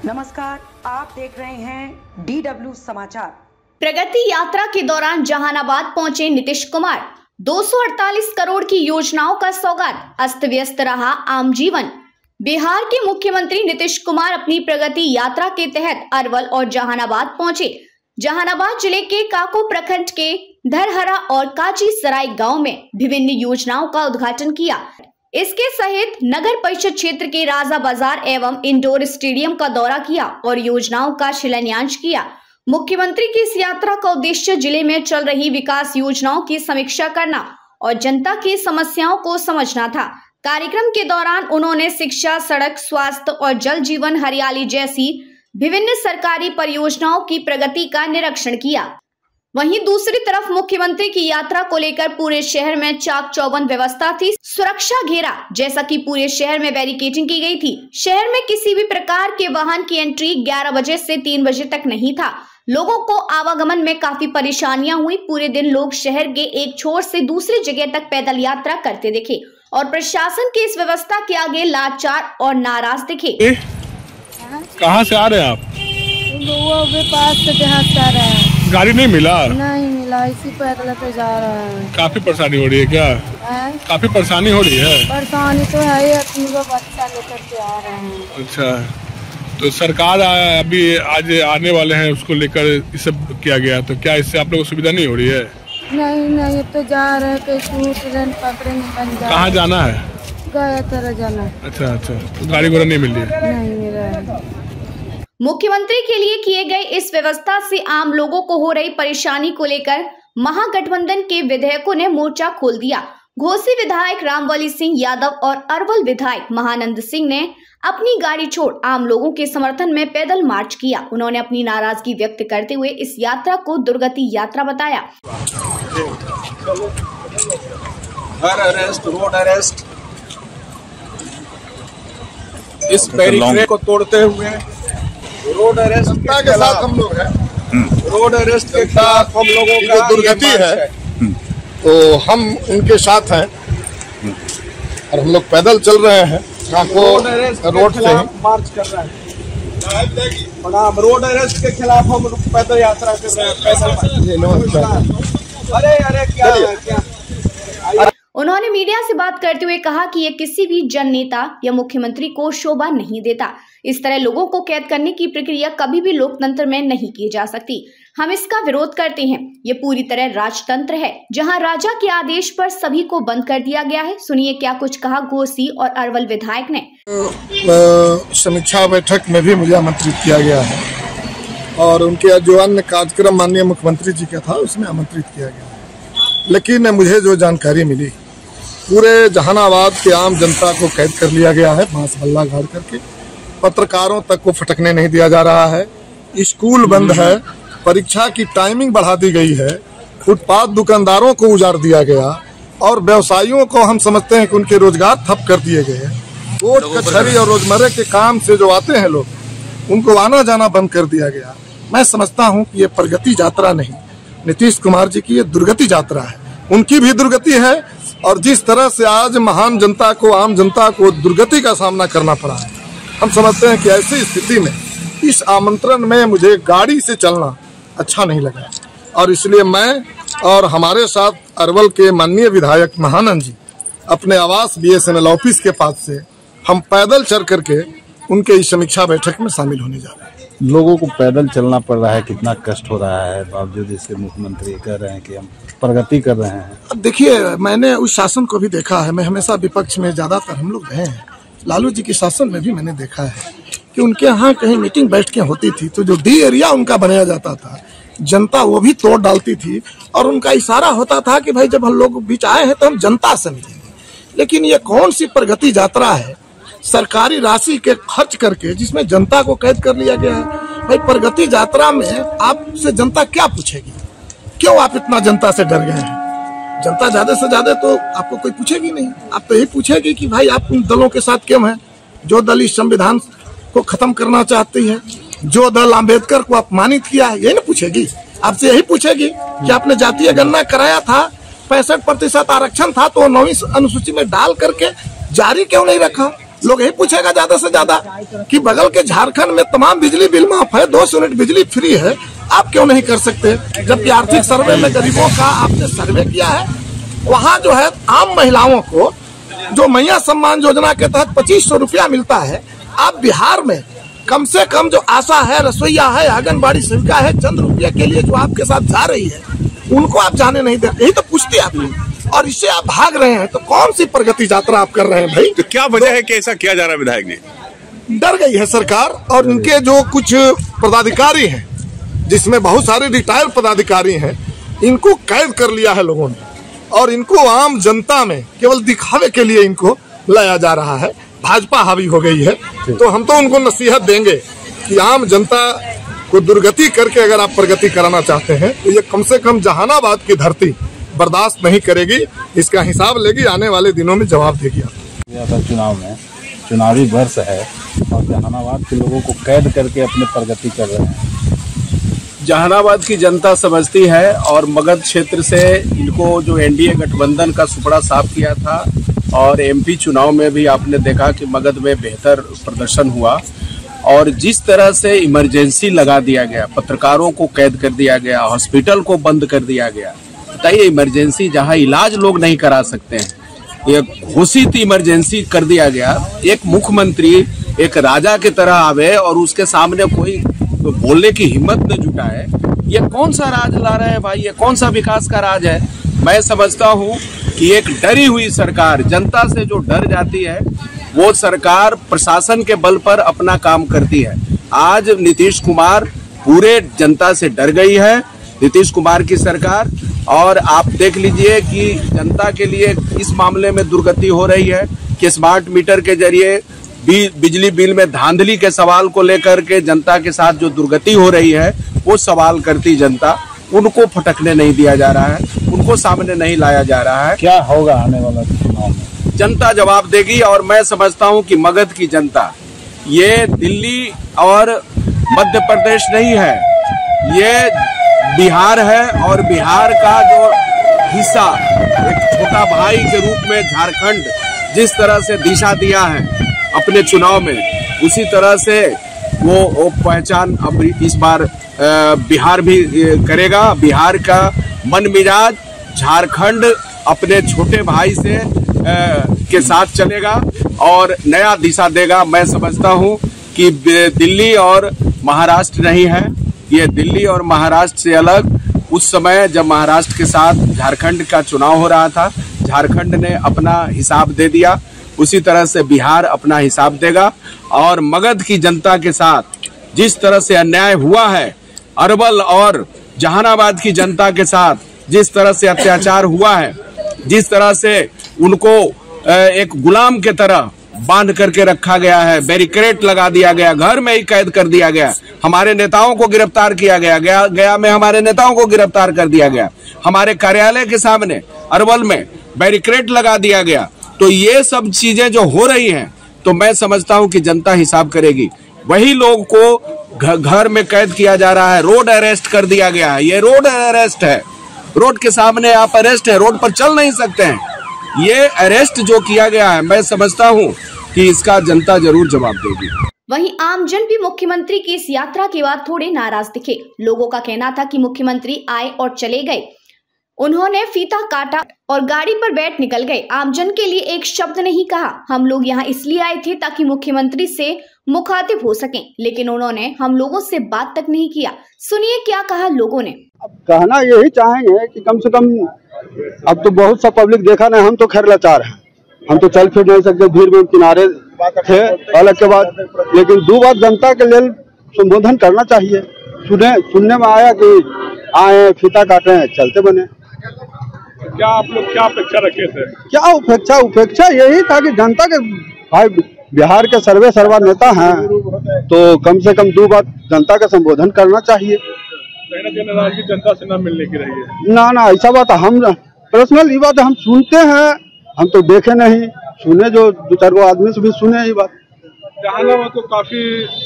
नमस्कार, आप देख रहे हैं DW समाचार। प्रगति यात्रा के दौरान जहानाबाद पहुंचे नीतीश कुमार। 248 करोड़ की योजनाओं का सौगात, अस्त व्यस्त रहा आम जीवन। बिहार के मुख्यमंत्री नीतीश कुमार अपनी प्रगति यात्रा के तहत अरवल और जहानाबाद पहुंचे। जहानाबाद जिले के काको प्रखंड के धरहरा और काची सराय गाँव में विभिन्न योजनाओं का उद्घाटन किया। इसके सहित नगर परिषद क्षेत्र के राजा बाजार एवं इंडोर स्टेडियम का दौरा किया और योजनाओं का शिलान्यास किया। मुख्यमंत्री की इस यात्रा का उद्देश्य जिले में चल रही विकास योजनाओं की समीक्षा करना और जनता की समस्याओं को समझना था। कार्यक्रम के दौरान उन्होंने शिक्षा, सड़क, स्वास्थ्य और जल जीवन हरियाली जैसी विभिन्न सरकारी परियोजनाओं की प्रगति का निरीक्षण किया। वहीं दूसरी तरफ मुख्यमंत्री की यात्रा को लेकर पूरे शहर में चाक चौबंद व्यवस्था थी। सुरक्षा घेरा जैसा कि पूरे शहर में बैरिकेडिंग की गई थी। शहर में किसी भी प्रकार के वाहन की एंट्री 11 बजे से 3 बजे तक नहीं था। लोगों को आवागमन में काफी परेशानियां हुई। पूरे दिन लोग शहर के एक छोर से दूसरी जगह तक पैदल यात्रा करते दिखे और प्रशासन की इस व्यवस्था के आगे लाचार और नाराज दिखे। कहाँ से आ रहे हैं आप? पास से देहात से आ रहे हैं। गाड़ी नहीं मिला? नहीं मिला, इसी पैदल पे जा रहे हैं। काफी परेशानी हो रही है क्या? काफी परेशानी हो रही है। परेशानी तो है, 3 बच्चा लेकर के आ रहे हैं। अच्छा, तो सरकार अभी आज आने वाले हैं, उसको लेकर ये सब किया गया, तो क्या इससे आप लोगों को सुविधा नहीं हो रही है? नहीं, तो जा रहे हैं, ट्रेन पकड़े। कहाँ जाना है? गया तरह जाना। अच्छा, तो गाड़ी घोड़ा नहीं मिल रही है? नहीं मिल रहा है। मुख्यमंत्री के लिए किए गए इस व्यवस्था से आम लोगों को हो रही परेशानी को लेकर महागठबंधन के विधायकों ने मोर्चा खोल दिया। घोसी विधायक रामबली सिंह यादव और अरवल विधायक महानंद सिंह ने अपनी गाड़ी छोड़ आम लोगों के समर्थन में पैदल मार्च किया। उन्होंने अपनी नाराजगी व्यक्त करते हुए इस यात्रा को दुर्गति यात्रा बताया। रोड अरेस्ट, इस बैरिकेड को तोड़ते हुए रोड अरेस्ट के साथ हम लोग हैं। रोड अरेस्ट के खिलाफ हम लोगों का दुर्गति है, तो हम उनके साथ हैं और हम लोग पैदल चल रहे हैं। रोड से मार्च कर रहे हैं। रोड अरेस्ट के खिलाफ हम पैदल यात्रा कर रहे हैं। अरे क्या उन्होंने मीडिया से बात करते हुए कहा कि यह किसी भी जन नेता या मुख्यमंत्री को शोभा नहीं देता। इस तरह लोगों को कैद करने की प्रक्रिया कभी भी लोकतंत्र में नहीं की जा सकती। हम इसका विरोध करते हैं। ये पूरी तरह राजतंत्र है, जहां राजा के आदेश पर सभी को बंद कर दिया गया है। सुनिए क्या कुछ कहा घोसी और अरवल विधायक ने। समीक्षा बैठक में भी मुझे आमंत्रित किया गया है और उनके जो अन्य कार्यक्रम माननीय मुख्यमंत्री जी का था उसमें आमंत्रित किया गया है। लेकिन मुझे जो जानकारी मिली, पूरे जहानाबाद के आम जनता को कैद कर लिया गया है, बांस बल्ला गाड़ करके। पत्रकारों तक को फटकने नहीं दिया जा रहा है। स्कूल बंद है, परीक्षा की टाइमिंग बढ़ा दी गई है, फुटपाथ दुकानदारों को उजाड़ दिया गया और व्यवसायियों को हम समझते हैं कि उनके रोजगार ठप कर दिए गए हैं। कोर्ट कचहरी और रोजमर्रा के काम से जो आते हैं लोग, उनको आना जाना बंद कर दिया गया। मैं समझता हूँ कि ये प्रगति यात्रा नहीं, नीतीश कुमार जी की ये दुर्गति यात्रा है। उनकी भी दुर्गति है और जिस तरह से आज महान जनता को, आम जनता को दुर्गति का सामना करना पड़ा है, हम समझते हैं कि ऐसी स्थिति में इस आमंत्रण में मुझे गाड़ी से चलना अच्छा नहीं लगा और इसलिए मैं और हमारे साथ अरवल के माननीय विधायक महानंद जी अपने आवास BSNL ऑफिस के पास से हम पैदल चल करके उनके इस समीक्षा बैठक में शामिल होने जा रहे हैं। लोगों को पैदल चलना पड़ रहा है, कितना कष्ट हो रहा है, बावजूद इसके मुख्यमंत्री कह रहे हैं कि हम प्रगति कर रहे हैं। अब देखिए, मैंने उस शासन को भी देखा है। मैं हमेशा विपक्ष में ज्यादातर हम लोग रहे हैं। लालू जी के शासन में भी मैंने देखा है कि उनके यहाँ कहीं मीटिंग बैठकें होती थी तो जो डी एरिया उनका बनाया जाता था, जनता वो भी तोड़ डालती थी और उनका इशारा होता था कि भाई जब हम लोग बीच आए हैं तो हम जनता से मिलेंगे। लेकिन ये कौन सी प्रगति यात्रा है, सरकारी राशि के खर्च करके, जिसमें जनता को कैद कर लिया गया है। भाई प्रगति यात्रा में आपसे जनता क्या पूछेगी? क्यों आप इतना जनता से डर गए हैं? जनता ज्यादा से ज्यादा तो आपको कोई पूछेगी नहीं। आप तो यही पूछेगी कि भाई आप उन दलों के साथ क्यों हैं जो दल इस संविधान को खत्म करना चाहती है, जो दल अम्बेडकर को अपमानित किया है। यही ना पूछेगी, आपसे यही पूछेगी कि आपने जातीय गणना कराया था, 65% आरक्षण था तो 9वीं अनुसूची में डाल करके जारी क्यों नहीं रखा? लोग यही पूछेगा ज्यादा से ज्यादा कि बगल के झारखंड में तमाम बिजली बिल माफ है, 200 यूनिट बिजली फ्री है, आप क्यों नहीं कर सकते? जबकि आर्थिक सर्वे में गरीबों का आपने सर्वे किया है, वहाँ जो है आम महिलाओं को जो मैया सम्मान योजना के तहत 2500 रुपया मिलता है, आप बिहार में कम से कम जो आशा है, रसोईया है, आंगनबाड़ी सेविका है, चंद रुपये के लिए जो आपके साथ जा रही है, उनको आप जाने नहीं दे। यही तो पूछती है आपने, और इससे आप भाग रहे हैं। तो कौन सी प्रगति यात्रा आप कर रहे हैं भाई? तो क्या वजह है कि ऐसा किया जा रहा है? विधायक ने डर गई है सरकार, और इनके जो कुछ पदाधिकारी हैं, जिसमें बहुत सारे रिटायर्ड पदाधिकारी हैं, इनको कैद कर लिया है लोगों ने, और इनको आम जनता में केवल दिखावे के लिए इनको लाया जा रहा है। भाजपा हावी हो गई है। तो हम तो उनको नसीहत देंगे कि आम जनता को दुर्गति करके अगर आप प्रगति कराना चाहते हैं तो ये कम से कम जहानाबाद की धरती बर्दाश्त नहीं करेगी, इसका हिसाब लेगी, आने वाले दिनों में जवाब देगी। चुनाव में चुनावी वर्ष है और जहानाबाद के लोगों को कैद करके अपने प्रगति कर रहे हैं। जहानाबाद की जनता समझती है, और मगध क्षेत्र से इनको जो एनडीए गठबंधन का सुपड़ा साफ किया था, और एमपी चुनाव में भी आपने देखा कि मगध में बेहतर प्रदर्शन हुआ, और जिस तरह से इमरजेंसी लगा दिया गया, पत्रकारों को कैद कर दिया गया, हॉस्पिटल को बंद कर दिया गया। बताइए, इमरजेंसी जहां इलाज लोग नहीं करा सकते हैं, ये घोषित इमरजेंसी कर दिया गया। एक मुख्यमंत्री एक राजा की तरह आवे और उसके सामने कोई बोलने की हिम्मत न जुटाए, ये कौन सा राज ला रहे हैं भाई? ये कौन सा विकास का राज है? मैं समझता हूँ कि एक डरी हुई सरकार, जनता से जो डर जाती है, वो सरकार प्रशासन के बल पर अपना काम करती है। आज नीतीश कुमार पूरे जनता से डर गई है, नीतीश कुमार की सरकार। और आप देख लीजिए कि जनता के लिए इस मामले में दुर्गति हो रही है कि स्मार्ट मीटर के जरिए बिजली बिल में धांधली के सवाल को लेकर के जनता के साथ जो दुर्गति हो रही है, वो सवाल करती जनता, उनको फटकने नहीं दिया जा रहा है, उनको सामने नहीं लाया जा रहा है। क्या होगा आने वाला चुनाव में? जनता जवाब देगी। और मैं समझता हूं कि मगध की जनता, ये दिल्ली और मध्य प्रदेश नहीं है, ये बिहार है, और बिहार का जो हिस्सा एक छोटा भाई के रूप में झारखंड जिस तरह से दिशा दिया है अपने चुनाव में, उसी तरह से वो पहचान अब इस बार बिहार भी करेगा। बिहार का मन मिजाज झारखंड अपने छोटे भाई से के साथ चलेगा और नया दिशा देगा। मैं समझता हूं कि दिल्ली और महाराष्ट्र नहीं है, ये दिल्ली और महाराष्ट्र से अलग। उस समय जब महाराष्ट्र के साथ झारखंड का चुनाव हो रहा था, झारखंड ने अपना हिसाब दे दिया, उसी तरह से बिहार अपना हिसाब देगा। और मगध की जनता के साथ जिस तरह से अन्याय हुआ है, अरवल और जहानाबाद की जनता के साथ जिस तरह से अत्याचार हुआ है, जिस तरह से उनको एक गुलाम के तरह बांध करके रखा गया है, बैरिकेड लगा दिया गया, घर में ही कैद कर दिया गया, हमारे नेताओं को गिरफ्तार किया गया, गया में हमारे नेताओं को गिरफ्तार कर दिया गया, हमारे कार्यालय के सामने अरवल में बैरिकेड लगा दिया गया। तो ये सब चीजें जो हो रही हैं, तो मैं समझता हूं कि जनता हिसाब करेगी। वही लोग को घर में कैद किया जा रहा है, रोड अरेस्ट कर दिया गया है, ये रोड अरेस्ट है, रोड के सामने आप अरेस्ट है, रोड पर चल नहीं सकते हैं। ये अरेस्ट जो किया गया है, मैं समझता हूं कि इसका जनता जरूर जवाब देगी। वहीं आमजन भी मुख्यमंत्री की इस यात्रा के बाद थोड़े नाराज दिखे। लोगों का कहना था कि मुख्यमंत्री आए और चले गए, उन्होंने फीता काटा और गाड़ी पर बैठ निकल गए, आमजन के लिए एक शब्द नहीं कहा। हम लोग यहाँ इसलिए आए थे ताकि मुख्यमंत्री से मुखातिब हो सकें, लेकिन उन्होंने हम लोगों से बात तक नहीं किया। सुनिए क्या कहा लोगों ने। अब कहना यही चाहेंगे कि कम से कम, अब तो बहुत सा पब्लिक देखा नहीं, हम तो खैर लाचार हैं, हम तो चल फिर नहीं सकते, भीड़ में किनारे थे अलग के बाद, लेकिन दो बात जनता के लिए संबोधन करना चाहिए। सुनने में आया कि आए फीता काटे चलते बने। क्या आप लोग क्या अपेक्षा रखे थे? क्या उपेक्षा यही था कि जनता के भाई बिहार के सर्वा नेता हैं, तो कम से कम दो बात जनता का संबोधन करना चाहिए। नाराजगी जनता से न मिलने की रही है? ना ऐसा बात हम पर्सनल, ये बात हम सुनते हैं, हम तो देखे नहीं, सुने जो दो चार गो आदमी से भी सुने ये बात। जहानाबाद को काफी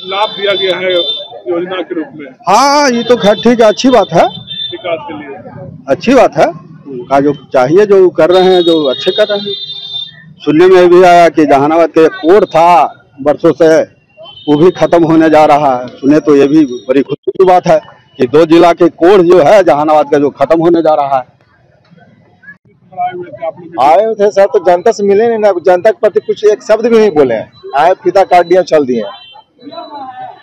लाभ दिया गया है योजना के रूप में। हाँ, ये तो खैर ठीक है, अच्छी बात है, विकास के लिए अच्छी बात है। उनका जो चाहिए जो कर रहे हैं, जो अच्छे कर रहे हैं, सुनने में भी आया कि जहानाबाद के कोड था बरसों से, वो भी खत्म होने जा रहा है। सुने तो ये भी बड़ी खुशी की बात है कि 2 जिला के कोड जो है जहानाबाद का जो खत्म होने जा रहा है। आए थे सर, तो जनता से मिले नहीं ना, जनता के प्रति कुछ एक शब्द भी नहीं बोले हैं। आए फीता काट दिया, चल दिए।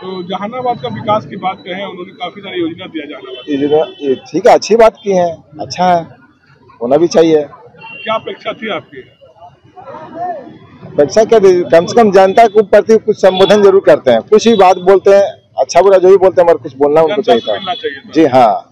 तो जहानाबाद का विकास की बात कहें, उन्होंने काफी सारी योजना दिया जहानाबाद। ठीक है, अच्छी बात की है, अच्छा है, होना भी चाहिए। क्या अपेक्षा थी आपकी? अपेक्षा क्या, कम से कम जनता के प्रति कुछ संबोधन जरूर करते हैं। कुछ ही बात बोलते हैं, अच्छा बुरा जो भी बोलते हैं, मगर कुछ बोलना उनको चाहिए था। जी हाँ।